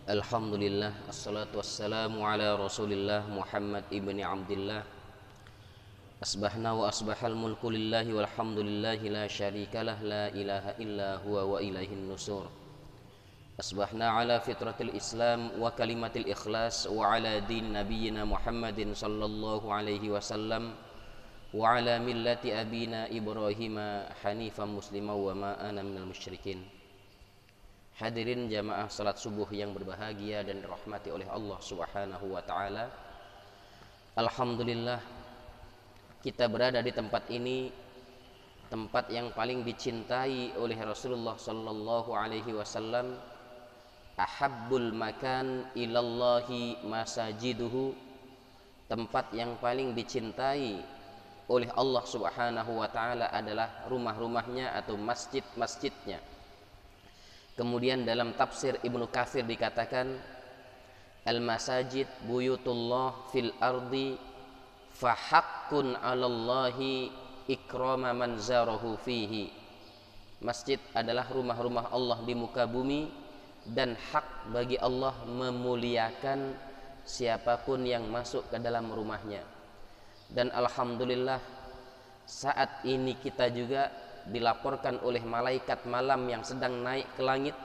Alhamdulillah, assalatu wassalamu ala rasulillah Muhammad ibni Abdillah. Asbahna wa asbahal mulku lillahi walhamdulillahi la syarikalah, la ilaha illa huwa wa ilaihin nusur. Asbahna ala fitratil islam wa kalimatil ikhlas wa ala din nabiyyina Muhammadin sallallahu alaihi wasallam wa ala millati abina Ibrahim hanifan musliman wa ma ana minal musyrikin. Hadirin jamaah salat subuh yang berbahagia dan dirahmati oleh Allah Subhanahu wa taala. Alhamdulillah, kita berada di tempat ini, tempat yang paling dicintai oleh Rasulullah sallallahu alaihi wasallam. Ahabbul makan ilallahi masajiduhu, tempat yang paling dicintai oleh Allah Subhanahu wa taala adalah rumah-rumahnya atau masjid-masjidnya. Kemudian dalam tafsir Ibnu Katsir dikatakan, al-masajid buyutullah fil ardi fahaqqun 'alallahi ikrama man zarahu fihi. Masjid adalah rumah-rumah Allah di muka bumi, dan hak bagi Allah memuliakan siapapun yang masuk ke dalam rumahnya. Dan alhamdulillah, saat ini kita juga dilaporkan oleh malaikat malam yang sedang naik ke langit,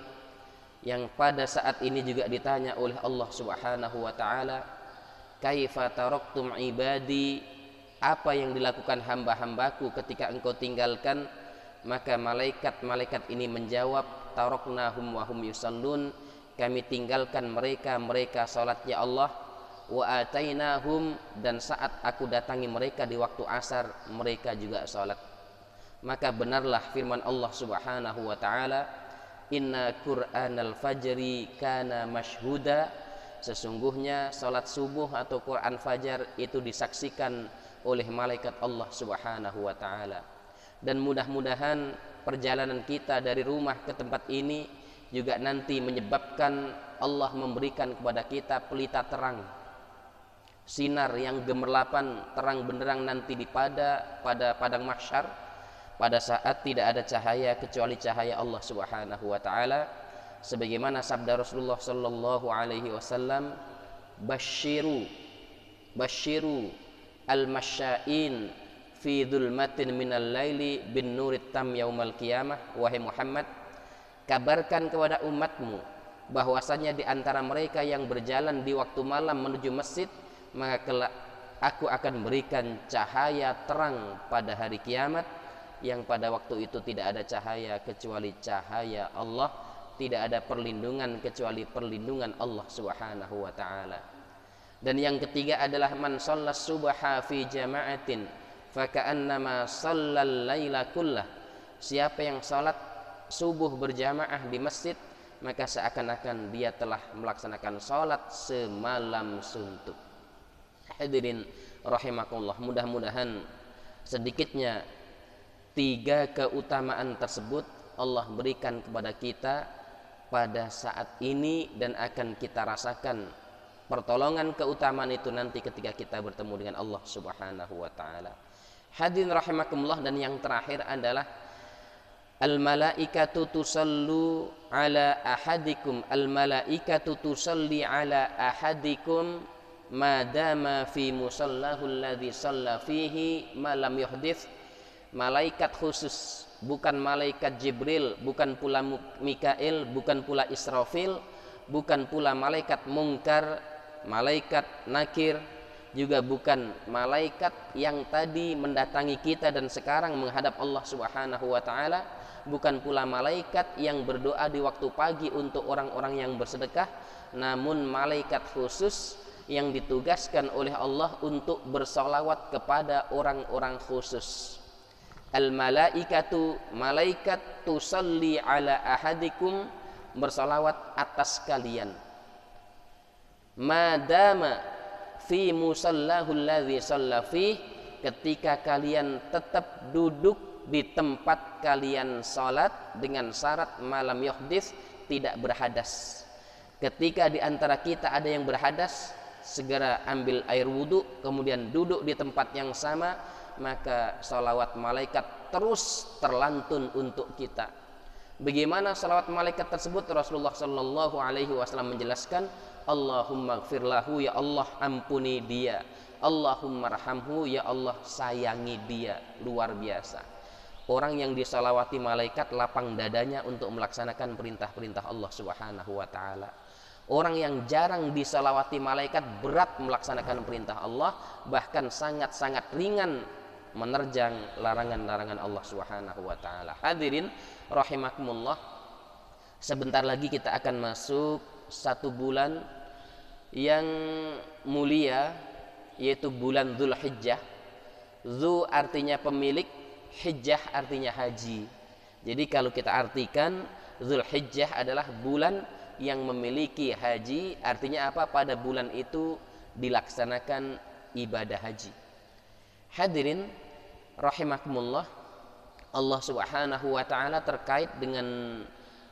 yang pada saat ini juga ditanya oleh Allah Subhanahu wa taala, kaifa taraktum ibadi, apa yang dilakukan hamba-hambaku ketika engkau tinggalkan? Maka malaikat-malaikat ini menjawab, taraknahum wa hum yusallun, kami tinggalkan mereka salat ya Allah, wa atainahum, dan saat aku datangi mereka di waktu asar mereka juga salat. Maka benarlah firman Allah Subhanahu wa taala, inna qur'anal fajri kana mashhuda, sesungguhnya salat subuh atau Quran fajar itu disaksikan oleh malaikat Allah Subhanahu wa taala. Dan mudah-mudahan perjalanan kita dari rumah ke tempat ini juga nanti menyebabkan Allah memberikan kepada kita pelita terang, sinar yang gemerlapan terang benderang nanti pada padang mahsyar, pada saat tidak ada cahaya kecuali cahaya Allah Subhanahu wa taala, sebagaimana sabda Rasulullah sallallahu alaihi wasallam, basyiru al-masya'in fi dhulmatin minal laili bin nurit tam yaumal qiyamah. Wahai Muhammad, kabarkan kepada umatmu bahwasanya di antara mereka yang berjalan di waktu malam menuju masjid, maka kelak aku akan berikan cahaya terang pada hari kiamat, yang pada waktu itu tidak ada cahaya kecuali cahaya Allah, tidak ada perlindungan kecuali perlindungan Allah Subhanahu wa taala. Dan yang ketiga adalah man shallas subha fi jama'atin faka'annama shallal laila kullah, siapa yang salat subuh berjamaah di masjid, maka seakan-akan dia telah melaksanakan salat semalam suntuk. Hadirin rahimakumullah, mudah-mudahan sedikitnya 3 keutamaan tersebut Allah berikan kepada kita pada saat ini, dan akan kita rasakan pertolongan keutamaan itu nanti ketika kita bertemu dengan Allah Subhanahu wa taala. Hadirin rahimakumullah, dan yang terakhir adalah al malaikatu tusallu ala ahadikum, al malaikatu tusalli ala ahadikum madama fi musallahu alladhi shalla fihi ma lam yuhdits. Malaikat khusus, bukan malaikat Jibril, bukan pula Mikail, bukan pula Israfil, bukan pula malaikat Mungkar, malaikat Nakir, juga bukan malaikat yang tadi mendatangi kita dan sekarang menghadap Allah Subhanahu wa taala, bukan pula malaikat yang berdoa di waktu pagi untuk orang-orang yang bersedekah, namun malaikat khusus yang ditugaskan oleh Allah untuk bersolawat kepada orang-orang khusus. Al-malaikatu, malaikat, tusalli ala ahadikum, bersalawat atas kalian, madama fi musallahu alladhi shalla fih, ketika kalian tetap duduk di tempat kalian salat dengan syarat malam yuhdits, tidak berhadas. Ketika di antara kita ada yang berhadas, segera ambil air wudhu, kemudian duduk di tempat yang sama, maka salawat malaikat terus terlantun untuk kita. Bagaimana salawat malaikat tersebut? Rasulullah Shallallahu Alaihi Wasallam menjelaskan, Allahumma gfirlahu, ya Allah ampuni dia, Allahumma rahamhu, ya Allah sayangi dia. Luar biasa. Orang yang disalawati malaikat lapang dadanya untuk melaksanakan perintah-perintah Allah Subhanahu wa taala. Orang yang jarang disalawati malaikat berat melaksanakan perintah Allah, bahkan sangat-sangat ringan menerjang larangan-larangan Allah Subhanahu wa taala. Hadirin rahimakumullah, sebentar lagi kita akan masuk satu bulan yang mulia, yaitu bulan Dzulhijjah. Dzu artinya pemilik, Hijjah artinya haji. Jadi kalau kita artikan, Dzulhijjah adalah bulan yang memiliki haji. Artinya apa? Pada bulan itu dilaksanakan ibadah haji. Hadirin rahimakumullah, Allah Subhanahu wa taala terkait dengan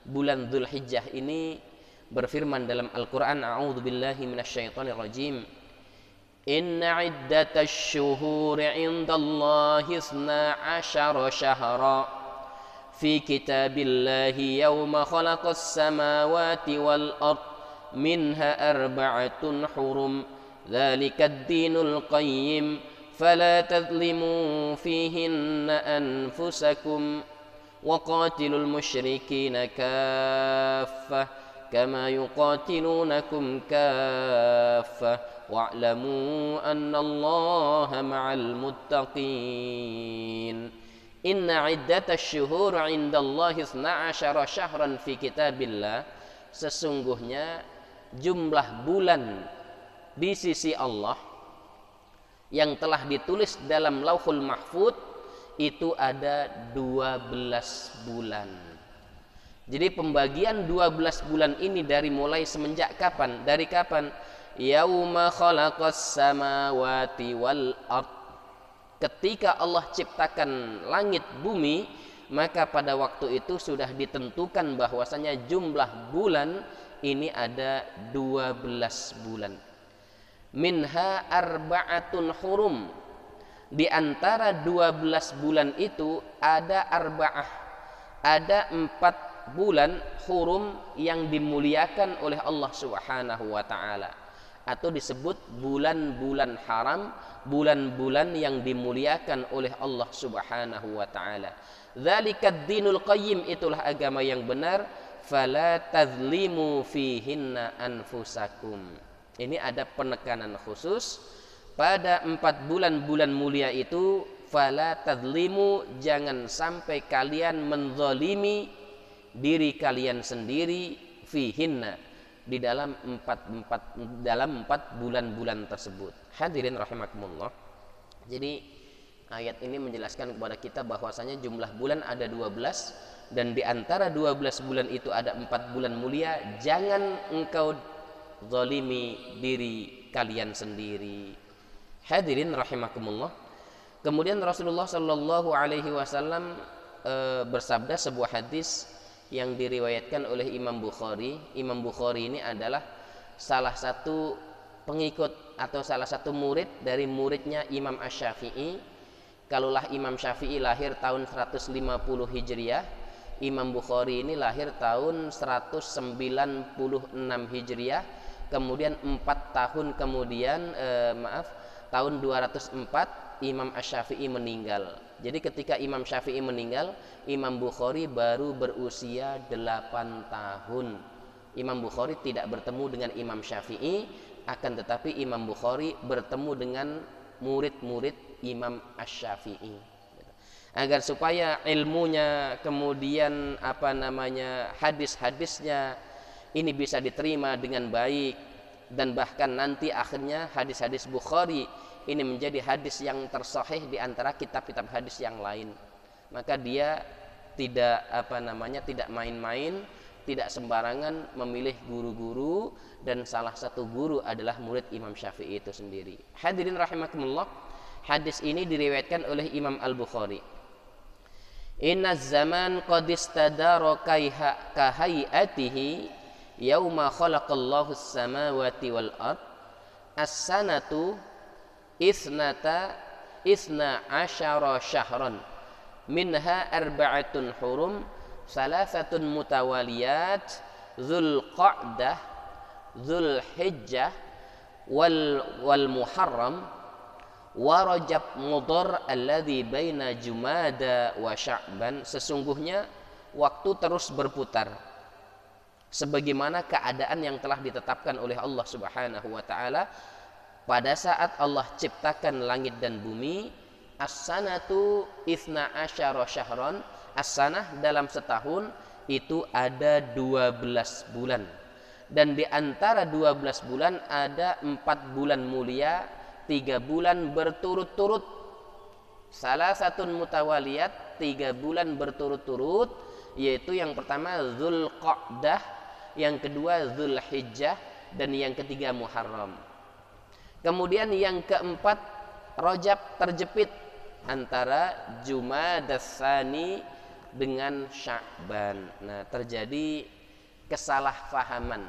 bulan Dzulhijjah ini berfirman dalam Al-Qur'an, a'udzubillahi minasyaitonir rajim. Inna iddatash syuhuri 'indallahi 12 syahra fi kitabillahi yawma khalaqas samawati wal ard minha arba'atun hurum dzalikad dinul qayyim fala tadhlimu fihinna anfusakum wa qatilul musyrikina kaffah kama yuqatilunakum kaffah wa'lamu annallaha ma'al muttaqin. Inna iddatash syuhur 'indallahi 12 syahran fi kitabillah. Sesungguhnya jumlah bulan di sisi Allah yang telah ditulis dalam Lauhul Mahfuz itu ada 12 bulan. Jadi pembagian 12 bulan ini dari mulai semenjak kapan? Dari kapan? Yauma khalaqas samawati wal ard. Ketika Allah ciptakan langit bumi, maka pada waktu itu sudah ditentukan bahwasanya jumlah bulan ini ada 12 bulan. Minha arba'atun hurum. Di antara 12 bulan itu ada arba'ah, ada 4 bulan hurum yang dimuliakan oleh Allah Subhanahu wa taala, atau disebut bulan-bulan haram, bulan-bulan yang dimuliakan oleh Allah Subhanahu wa taala. Dzalikad dinul qayyim, itulah agama yang benar. Fala tazlimu fihinna anfusakum. Ini ada penekanan khusus pada 4 bulan-bulan mulia itu. Fala tazlimu, jangan sampai kalian menzalimi diri kalian sendiri fihinna, di dalam 4 bulan-bulan tersebut. Hadirin rahimakumullah. Jadi ayat ini menjelaskan kepada kita bahwasanya jumlah bulan ada 12, dan di antara 12 bulan itu ada 4 bulan mulia. Jangan engkau zalimi diri kalian sendiri. Hadirin rahimakumullah. Kemudian Rasulullah Shallallahu Alaihi Wasallam bersabda sebuah hadis yang diriwayatkan oleh Imam Bukhari. Imam Bukhari ini adalah salah satu pengikut atau salah satu murid dari muridnya Imam Asy-Syafi'i. Kalulah Imam Syafi'i lahir tahun 150 Hijriah, Imam Bukhari ini lahir tahun 196 Hijriah. Kemudian 4 tahun kemudian tahun 204 Imam Asy-Syafi'i meninggal. Jadi ketika Imam Syafi'i meninggal, Imam Bukhari baru berusia 8 tahun. Imam Bukhari tidak bertemu dengan Imam Syafi'i, akan tetapi Imam Bukhari bertemu dengan murid-murid Imam Asy-Syafi'i. Agar supaya ilmunya, kemudian hadis-hadisnya ini bisa diterima dengan baik, dan bahkan nanti akhirnya hadis-hadis Bukhari ini menjadi hadis yang tersahih di antara kitab-kitab hadis yang lain. Maka dia tidak tidak main-main, tidak sembarangan memilih guru-guru, dan salah satu guru adalah murid Imam Syafi'i itu sendiri. Hadirin rahimakumullah, hadis ini diriwayatkan oleh Imam Al-Bukhari. Inna zaman qad istadara kahayatihi yauma khalaqallahu as-samawati wal ard as-sanatu isna asyara syahran minha arba'atun hurum salasatun mutawaliyat, Dzulqa'dah, Dzulhijjah, wal Muharram, wa Rajab Mudhar alladzi baina Jumada wa Sya'ban. Sesungguhnya waktu terus berputar sebagaimana keadaan yang telah ditetapkan oleh Allah Subhanahu wa taala pada saat Allah ciptakan langit dan bumi. As-sanatu itsna asyara syahran. As-sanah dalam setahun itu ada 12 bulan. Dan di antara 12 bulan ada 4 bulan mulia, 3 bulan berturut-turut. Salah satu mutawaliyat, 3 bulan berturut-turut, yaitu yang pertama Dzulqa'dah, yang kedua Dzulhijjah, dan yang ketiga Muharram. Kemudian yang keempat Rajab terjepit antara Jumadas Tsani dengan Sya'ban. Nah, terjadi kesalahpahaman.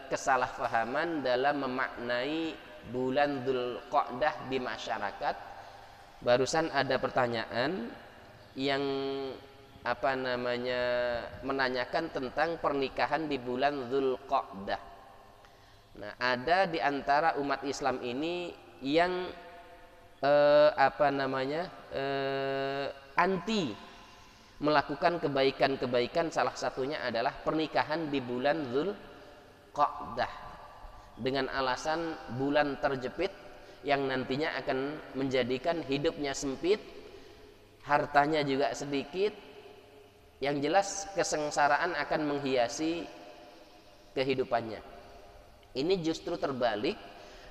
Kesalahpahaman dalam memaknai bulan Dzulqa'dah di masyarakat. Barusan ada pertanyaan yang menanyakan tentang pernikahan di bulan Dzulqa'dah. Nah, ada di antara umat Islam ini yang anti melakukan kebaikan-kebaikan. Salah satunya adalah pernikahan di bulan Dzulqa'dah dengan alasan bulan terjepit yang nantinya akan menjadikan hidupnya sempit, hartanya juga sedikit. Yang jelas kesengsaraan akan menghiasi kehidupannya. Ini justru terbalik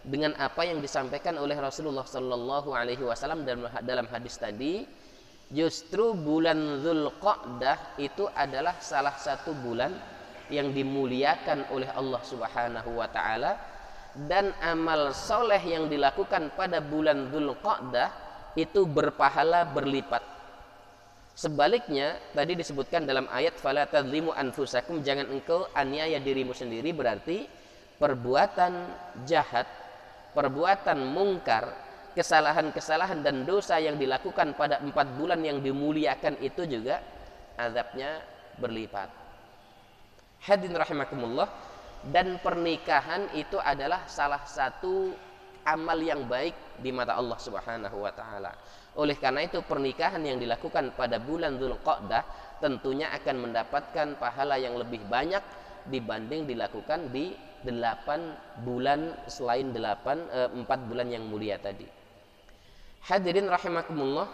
dengan apa yang disampaikan oleh Rasulullah Sallallahu Alaihi Wasallam dalam hadis tadi. Justru bulan Dzulqa'dah itu adalah salah satu bulan yang dimuliakan oleh Allah Subhanahu Wa Taala, dan amal soleh yang dilakukan pada bulan Dzulqa'dah itu berpahala berlipat. Sebaliknya tadi disebutkan dalam ayat fala tadzlimu anfusakum, jangan engkau aniaya dirimu sendiri, berarti perbuatan jahat, perbuatan mungkar, kesalahan-kesalahan dan dosa yang dilakukan pada 4 bulan yang dimuliakan itu juga azabnya berlipat. Hadirin rahimakumullah, dan pernikahan itu adalah salah satu amal yang baik di mata Allah Subhanahu wa taala. Oleh karena itu pernikahan yang dilakukan pada bulan Dzulqa'dah tentunya akan mendapatkan pahala yang lebih banyak dibanding dilakukan di 8 bulan selain 4 bulan yang mulia tadi. Hadirin rahimakumullah,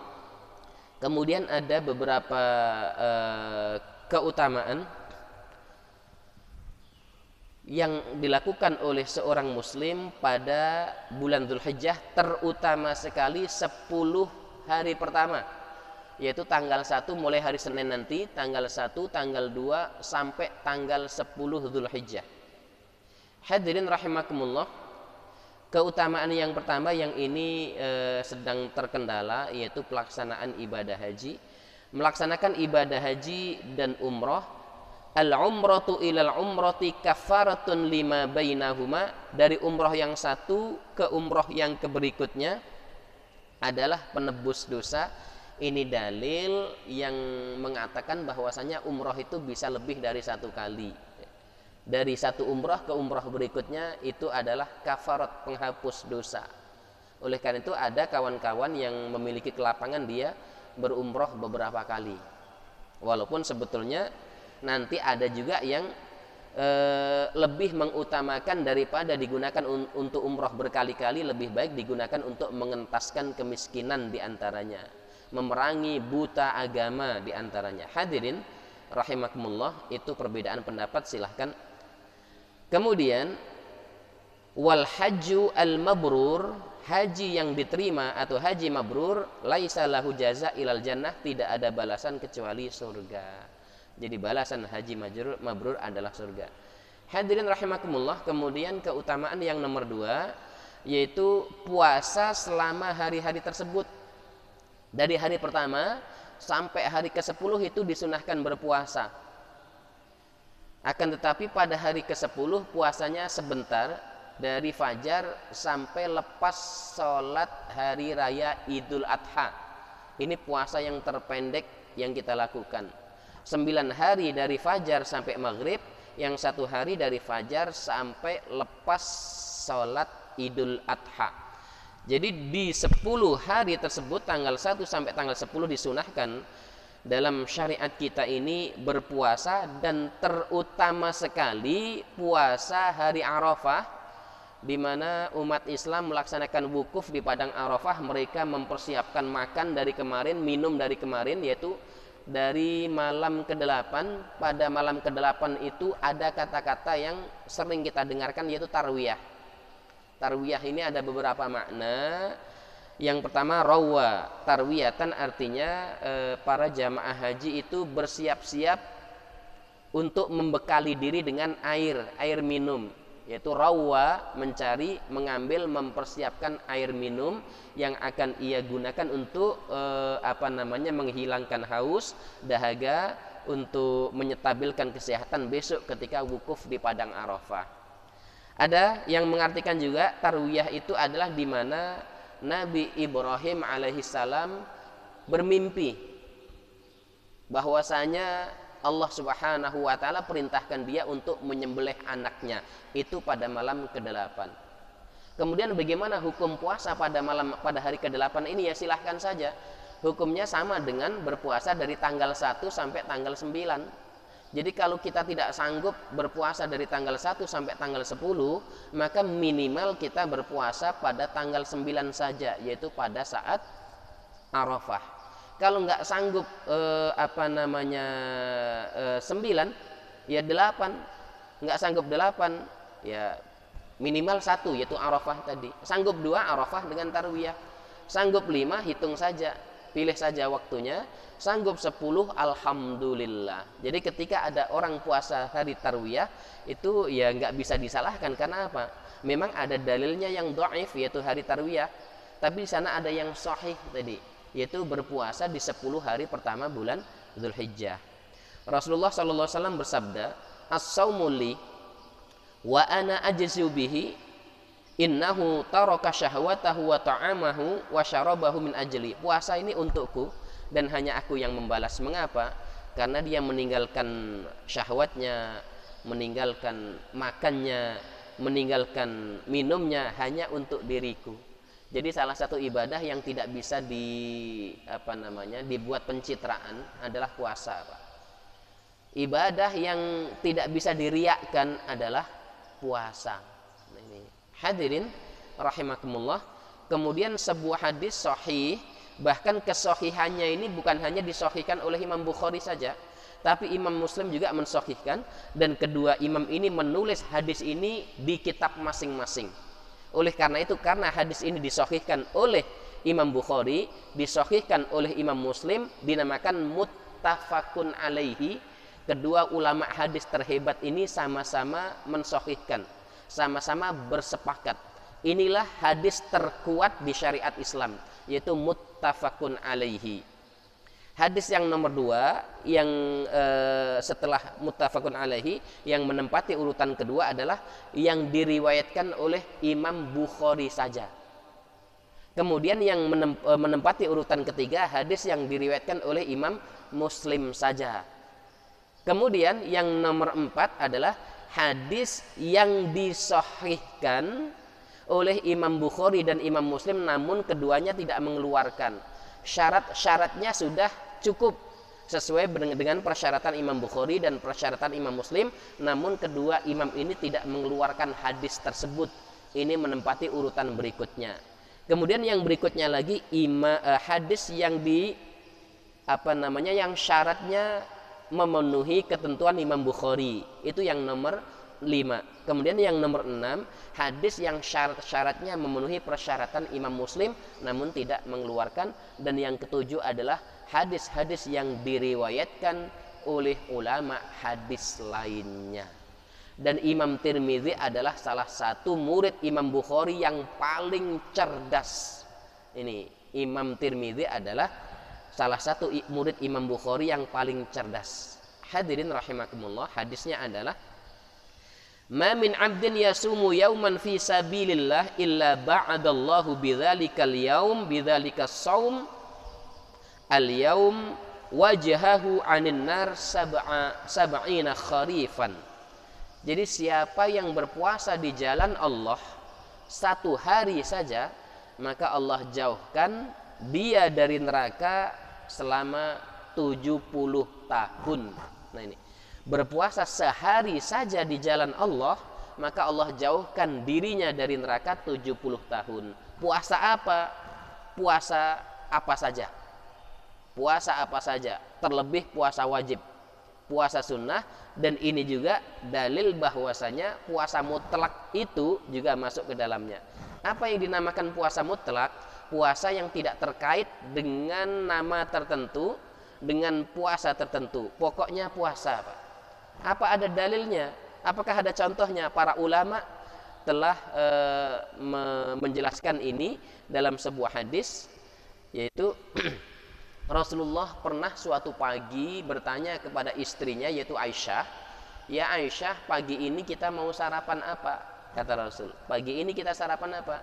kemudian ada beberapa keutamaan yang dilakukan oleh seorang muslim pada bulan Dzulhijjah, terutama sekali 10 hari pertama, yaitu tanggal 1 mulai hari Senin nanti, tanggal 1, tanggal 2 sampai tanggal 10 Dzulhijjah. Hadirin rahimakumullah, keutamaan yang pertama yang ini sedang terkendala, yaitu pelaksanaan ibadah haji. Melaksanakan ibadah haji dan umrah, al-umratu ilal umrati kafaratun lima bainahuma, dari umrah yang satu ke umrah yang berikutnya adalah penebus dosa. Ini dalil yang mengatakan bahwasanya umrah itu bisa lebih dari 1 kali. Dari 1 umrah ke umrah berikutnya itu adalah kafarat, penghapus dosa. Oleh karena itu ada kawan-kawan yang memiliki kelapangan dia berumrah beberapa kali. Walaupun sebetulnya nanti ada juga yang lebih mengutamakan daripada digunakan untuk umrah berkali-kali, lebih baik digunakan untuk mengentaskan kemiskinan diantaranya, memerangi buta agama diantaranya. Hadirin rahimakumullah, itu perbedaan pendapat, silahkan. Kemudian wal hajju al mabrur, haji yang diterima atau haji mabrur, laisa lahu jaza ilal jannah, tidak ada balasan kecuali surga. Jadi balasan haji mabrur adalah surga. Hadirin rahimakumullah, kemudian keutamaan yang nomor 2 yaitu puasa selama hari-hari tersebut. Dari hari pertama sampai hari ke-10 itu disunahkan berpuasa. Akan tetapi pada hari ke-10 puasanya sebentar, dari fajar sampai lepas sholat hari raya Idul Adha. Ini puasa yang terpendek yang kita lakukan. 9 hari dari fajar sampai maghrib, yang 1 hari dari fajar sampai lepas sholat Idul Adha. Jadi di 10 hari tersebut, tanggal 1 sampai tanggal 10 disunahkan dalam syariat kita ini berpuasa, dan terutama sekali puasa hari Arafah, di mana umat Islam melaksanakan wukuf di padang Arafah. Mereka mempersiapkan makan dari kemarin, minum dari kemarin, yaitu dari malam ke-8. Pada malam ke-8 itu ada kata-kata yang sering kita dengarkan, yaitu tarwiyah. Tarwiyah ini ada beberapa makna. Yang pertama, rawa tarwiyatan, artinya para jamaah haji itu bersiap-siap untuk membekali diri dengan air minum, yaitu rawa, mencari, mengambil, mempersiapkan air minum yang akan ia gunakan untuk menghilangkan haus, dahaga, untuk menyetabilkan kesehatan besok ketika wukuf di padang Arafah. Ada yang mengartikan juga tarwiyah itu adalah di mana Nabi Ibrahim alaihissalam bermimpi bahwasanya Allah Subhanahu wa taala perintahkan dia untuk menyembelih anaknya itu pada malam ke-8. Kemudian bagaimana hukum puasa pada hari ke-8 ini? Ya silahkan saja. Hukumnya sama dengan berpuasa dari tanggal 1 sampai tanggal 9. Jadi kalau kita tidak sanggup berpuasa dari tanggal 1 sampai tanggal 10, maka minimal kita berpuasa pada tanggal 9 saja, yaitu pada saat Arafah. Kalau nggak sanggup 9, ya 8. Nggak sanggup 8, ya minimal 1, yaitu Arafah tadi. Sanggup 2, Arafah dengan tarwiyah. Sanggup 5, hitung saja, pilih saja waktunya. Sanggup 10, alhamdulillah. Jadi ketika ada orang puasa hari tarwiyah itu ya nggak bisa disalahkan. Karena apa? Memang ada dalilnya yang dhaif, yaitu hari tarwiyah. Tapi di sana ada yang sahih tadi, yaitu berpuasa di 10 hari pertama bulan Dzulhijjah. Rasulullah SAW bersabda, as-saumu li wa ana ajzu bihi, innahu taraka syahwatahu wa ta'amahu wa syarabahu min ajli. Puasa ini untukku dan hanya aku yang membalas. Mengapa? Karena dia meninggalkan syahwatnya, meninggalkan makannya, meninggalkan minumnya hanya untuk diriku. Jadi salah satu ibadah yang tidak bisa dibuat pencitraan adalah puasa, Pak. Ibadah yang tidak bisa diriakkan adalah puasa. Ini hadirin rahimakumullah. Kemudian sebuah hadis sahih, bahkan kesohihannya ini bukan hanya disahihkan oleh Imam Bukhari saja, tapi Imam Muslim juga mensahihkan, dan kedua imam ini menulis hadis ini di kitab masing-masing. Oleh karena itu, karena hadis ini disahihkan oleh Imam Bukhari, disahihkan oleh Imam Muslim, dinamakan muttafaqun alaihi. Kedua ulama hadis terhebat ini sama-sama mensahihkan, sama-sama bersepakat. Inilah hadis terkuat di syariat Islam, yaitu muttafaqun alaihi. Hadis yang nomor 2 yang setelah muttafaqun alaihi, yang menempati urutan kedua adalah yang diriwayatkan oleh Imam Bukhari saja. Kemudian yang menempati urutan ketiga, hadis yang diriwayatkan oleh Imam Muslim saja. Kemudian yang nomor 4 adalah hadis yang disahihkan oleh Imam Bukhari dan Imam Muslim, namun keduanya tidak mengeluarkan. Syarat-syaratnya sudah cukup sesuai dengan persyaratan Imam Bukhari dan persyaratan Imam Muslim, namun kedua imam ini tidak mengeluarkan hadis tersebut. Ini menempati urutan berikutnya. Kemudian yang berikutnya lagi hadis yang yang syaratnya memenuhi ketentuan Imam Bukhari, itu yang nomor 5. Kemudian yang nomor 6, hadis yang syarat-syaratnya memenuhi persyaratan Imam Muslim namun tidak mengeluarkan. Dan yang ketujuh adalah hadis-hadis yang diriwayatkan oleh ulama hadis lainnya. Dan Imam Tirmidzi adalah salah satu murid Imam Bukhari yang paling cerdas. Ini Imam Tirmidzi adalah salah satu murid Imam Bukhari yang paling cerdas. Hadirin rahimakumullah, hadisnya adalah ma min 'abdin yasumu yauman fi sabilillah illa ba'adallahu bidzalikal yaum bidzalikas shaum al yaum wajhahu 'anin nar sab'ina kharifan. Jadi siapa yang berpuasa di jalan Allah 1 hari saja, maka Allah jauhkan dia dari neraka selama 70 tahun. Nah ini, berpuasa sehari saja di jalan Allah, maka Allah jauhkan dirinya dari neraka 70 tahun. Puasa apa? Puasa apa saja. Puasa apa saja, terlebih puasa wajib, puasa sunnah. Dan ini juga dalil bahwasanya puasa mutlak itu juga masuk ke dalamnya. Apa yang dinamakan puasa mutlak? Puasa yang tidak terkait dengan nama tertentu, dengan puasa tertentu. Pokoknya puasa, Pak. Apa ada dalilnya? Apakah ada contohnya? Para ulama telah menjelaskan ini dalam sebuah hadis, yaitu Rasulullah pernah suatu pagi bertanya kepada istrinya, yaitu Aisyah, "Ya Aisyah, pagi ini kita mau sarapan apa?" Kata Rasul, "Pagi ini kita sarapan apa?"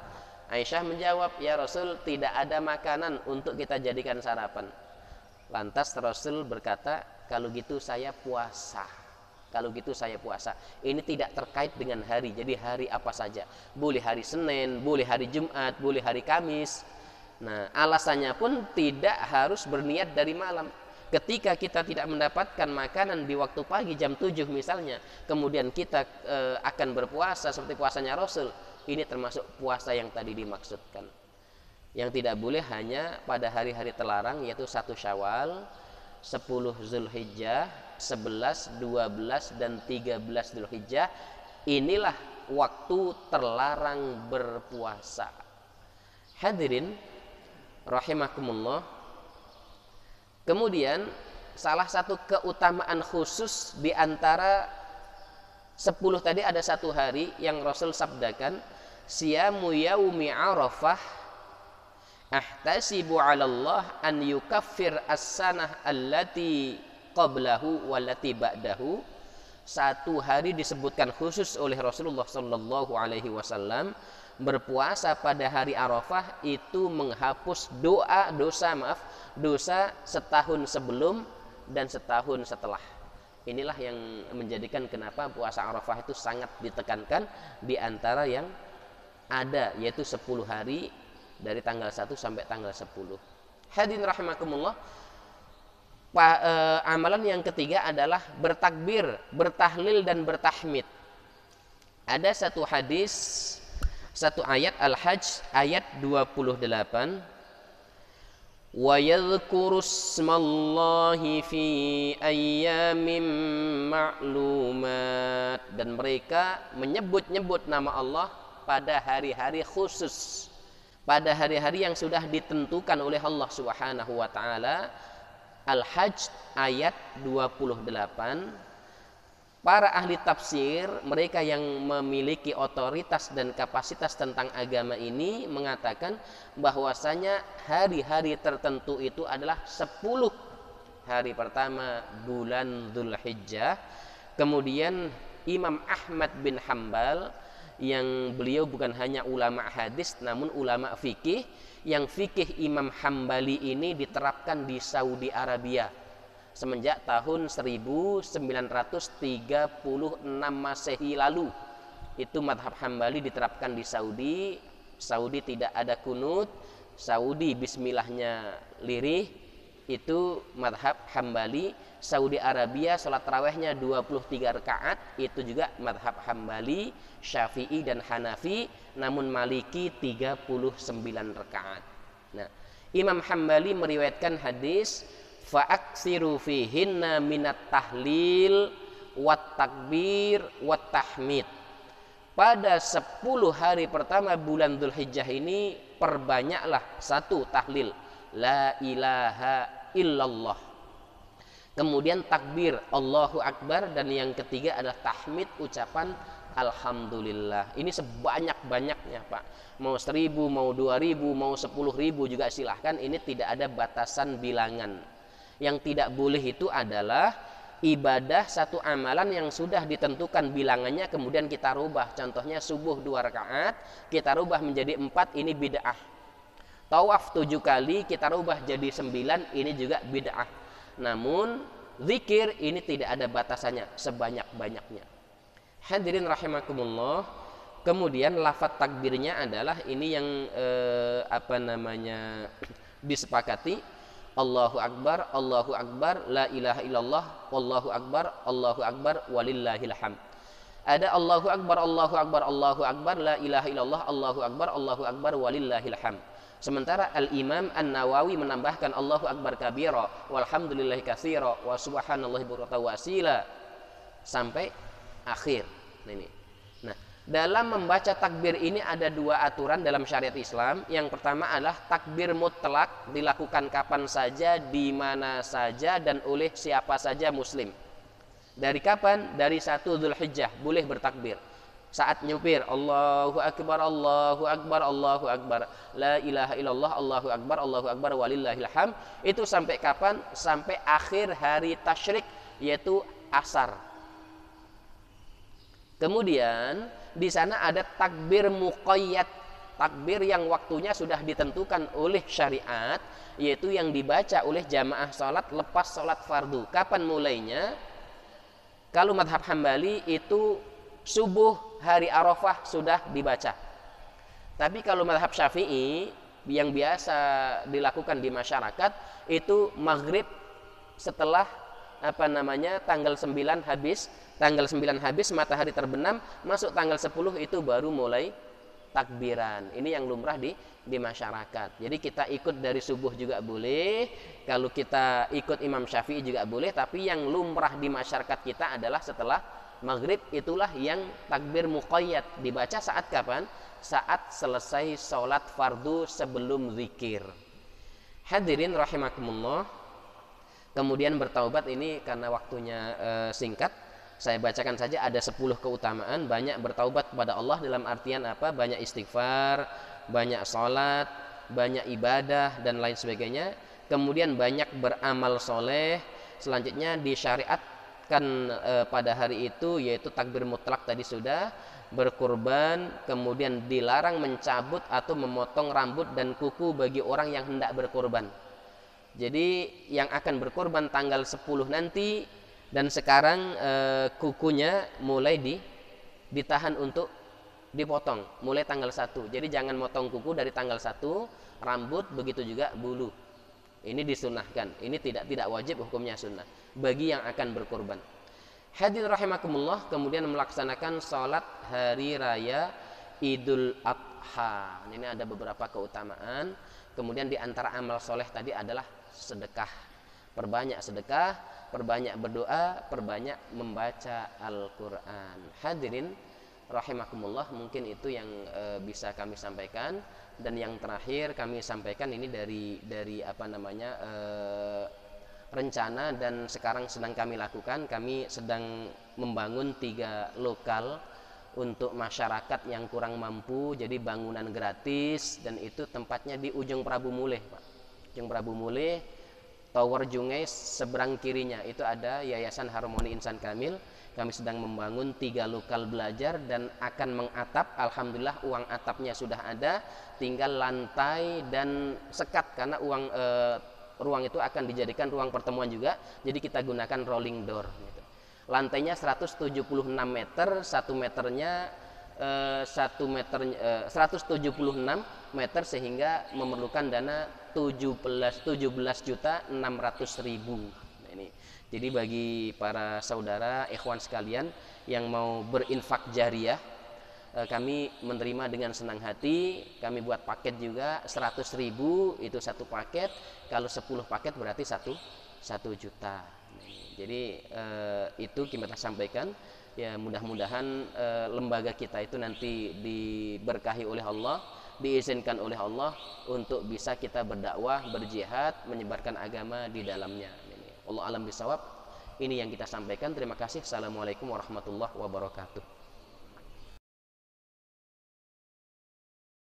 Aisyah menjawab, "Ya Rasul, tidak ada makanan untuk kita jadikan sarapan." Lantas Rasul berkata, "Kalau gitu saya puasa." Kalau gitu saya puasa. Ini tidak terkait dengan hari. Jadi hari apa saja. Boleh hari Senin, boleh hari Jumat, boleh hari Kamis. Nah, alasannya pun tidak harus berniat dari malam. Ketika kita tidak mendapatkan makanan di waktu pagi jam 7 misalnya, kemudian kita akan berpuasa seperti puasanya Rasul, ini termasuk puasa yang tadi dimaksudkan. Yang tidak boleh hanya pada hari-hari terlarang, yaitu 1 Syawal, 10 Zulhijjah, 11, 12, dan 13 Zulhijjah. Inilah waktu terlarang berpuasa. Hadirin rahimakumullah. Kemudian salah satu keutamaan khusus di antara 10 tadi, ada 1 hari yang Rasul sabdakan, "Siyamu yaumi Arafah ahtasibu 'ala Allah an yukaffir as-sanah allati qablahu wallati ba'dahu." 1 hari disebutkan khusus oleh Rasulullah sallallahu alaihi wasallam, berpuasa pada hari Arafah itu menghapus dosa setahun sebelum dan setahun setelah. Inilah yang menjadikan kenapa puasa Arafah itu sangat ditekankan di antara yang ada, yaitu 10 hari dari tanggal 1 sampai tanggal 10. Hadirin rahimakumullah. Amalan yang ketiga adalah bertakbir, bertahlil, dan bertahmid. Ada satu hadis, satu ayat Al-Hajj ayat 28, wa yadhkurusmallahi fi ayyamin ma'lumat, dan mereka menyebut-nyebut nama Allah pada hari-hari khusus, pada hari-hari yang sudah ditentukan oleh Allah Subhanahu wa taala. Al-Hajj ayat 28. Para ahli tafsir, mereka yang memiliki otoritas dan kapasitas tentang agama ini, mengatakan bahwasanya hari-hari tertentu itu adalah 10 hari pertama bulan Dzulhijjah. Kemudian Imam Ahmad bin Hambal, yang beliau bukan hanya ulama hadis namun ulama fikih, yang fikih Imam Hambali ini diterapkan di Saudi Arabia semenjak tahun 1936 Masehi lalu. Itu madhab Hambali diterapkan di Saudi. Saudi tidak ada kunut, Saudi bismillahnya lirih. Itu madhab Hambali. Saudi Arabia sholat tarawihnya 23 rakaat, itu juga madhab Hambali, Syafi'i, dan Hanafi. Namun Maliki 39 rakaat. Nah, Imam Hambali meriwayatkan hadis, fa'aksiru fihinna minat tahlil wat takbir wat tahmid. Pada 10 hari pertama bulan Dzulhijjah ini perbanyaklah 1 tahlil, la ilaha illallah. Kemudian takbir, Allahu Akbar, dan yang ketiga adalah tahmid, ucapan alhamdulillah. Ini sebanyak-banyaknya, Pak. Mau 1000, mau 2000, mau 10.000 juga silahkan. Ini tidak ada batasan bilangan. Yang tidak boleh itu adalah ibadah satu amalan yang sudah ditentukan bilangannya kemudian kita rubah. Contohnya subuh 2 rakaat kita rubah menjadi 4, ini bid'ah. Tawaf 7 kali kita rubah jadi 9, ini juga bid'ah. Namun zikir ini tidak ada batasannya, sebanyak-banyaknya. Hadirin rahimakumullah. Kemudian lafaz takbirnya adalah ini yang disepakati, Allahu Akbar, la ilaha illallah, Allahu Akbar, walillahil hamd. Ada Allahu Akbar, la ilaha illallah, Allahu Akbar, walillahil hamd. Sementara Al-Imam An-Nawawi menambahkan Allahu Akbar kabira, walhamdulillahi katsira, wa subhanallahi bukratan wa asila sampai akhir. Nah, dalam membaca takbir ini ada dua aturan dalam syariat Islam. Yang pertama adalah takbir mutlak, dilakukan kapan saja, di mana saja, dan oleh siapa saja muslim. Dari kapan? Dari 1 Dzulhijjah boleh bertakbir. Saat nyupir, Allahu Akbar, Allahu Akbar, Allahu Akbar, la ilaha illallah, Allahu Akbar, walillahil hamd. Itu sampai kapan? Sampai akhir hari tasyrik, yaitu asar. Kemudian di sana ada takbir muqayyad, takbir yang waktunya sudah ditentukan oleh syariat, yaitu yang dibaca oleh jamaah salat lepas salat fardu. Kapan mulainya? Kalau madhab Hambali itu subuh hari Arafah sudah dibaca. Tapi kalau madhab Syafi'i yang biasa dilakukan di masyarakat itu maghrib setelah tanggal 9 habis. Tanggal 9 habis matahari terbenam, masuk tanggal 10 itu baru mulai takbiran. Ini yang lumrah di masyarakat. Jadi kita ikut dari subuh juga boleh, kalau kita ikut Imam Syafi'i juga boleh, tapi yang lumrah di masyarakat kita adalah setelah maghrib, itulah yang takbir muqayyad. Dibaca saat kapan? Saat selesai sholat fardu sebelum zikir. Hadirin rahimakumullah. Kemudian bertaubat ini karena waktunya singkat, saya bacakan saja. Ada 10 keutamaan. Banyak bertaubat kepada Allah dalam artian apa? Banyak istighfar, banyak sholat, banyak ibadah, dan lain sebagainya. Kemudian banyak beramal soleh. Selanjutnya disyariatkan pada hari itu, yaitu takbir mutlak tadi sudah, berkurban. Kemudian dilarang mencabut atau memotong rambut dan kuku bagi orang yang hendak berkurban. Jadi yang akan berkurban tanggal 10 nanti, dan sekarang kukunya mulai ditahan untuk dipotong mulai tanggal 1. Jadi jangan motong kuku dari tanggal 1, rambut begitu juga bulu. Ini disunahkan. Ini tidak wajib, hukumnya sunnah bagi yang akan berkurban. Hadirin rahimakumullah. Kemudian melaksanakan sholat hari raya Idul Adha. Ini ada beberapa keutamaan. Kemudian di antara amal soleh tadi adalah sedekah. Perbanyak sedekah, perbanyak berdoa, perbanyak membaca Al-Quran. Hadirin rahimakumullah, mungkin itu yang bisa kami sampaikan. Dan yang terakhir kami sampaikan ini dari rencana dan sekarang sedang kami lakukan. Kami sedang membangun 3 lokal untuk masyarakat yang kurang mampu. Jadi bangunan gratis, dan itu tempatnya di Ujung Prabu Muleh, Pak. Ujung Prabu Muleh, Tower Jungai, seberang kirinya itu ada Yayasan Harmoni Insan Kamil. Kami sedang membangun 3 lokal belajar dan akan mengatap. Alhamdulillah uang atapnya sudah ada, tinggal lantai dan sekat, karena ruang itu akan dijadikan ruang pertemuan juga. Jadi kita gunakan rolling door gitu. Lantainya 176 meter, 1 meternya 176 meter, sehingga memerlukan dana 17.600.000. Nah, ini jadi bagi para saudara ikhwan sekalian yang mau berinfak jariah, kami menerima dengan senang hati. Kami buat paket juga 100.000, itu satu paket. Kalau 10 paket berarti 1 juta. Jadi itu kita sampaikan. Ya, mudah-mudahan lembaga kita itu nanti diberkahi oleh Allah, diizinkan oleh Allah untuk bisa kita berdakwah, berjihad, menyebarkan agama di dalamnya. Allah alam bisawab. Ini yang kita sampaikan. Terima kasih. Assalamualaikum warahmatullahi wabarakatuh.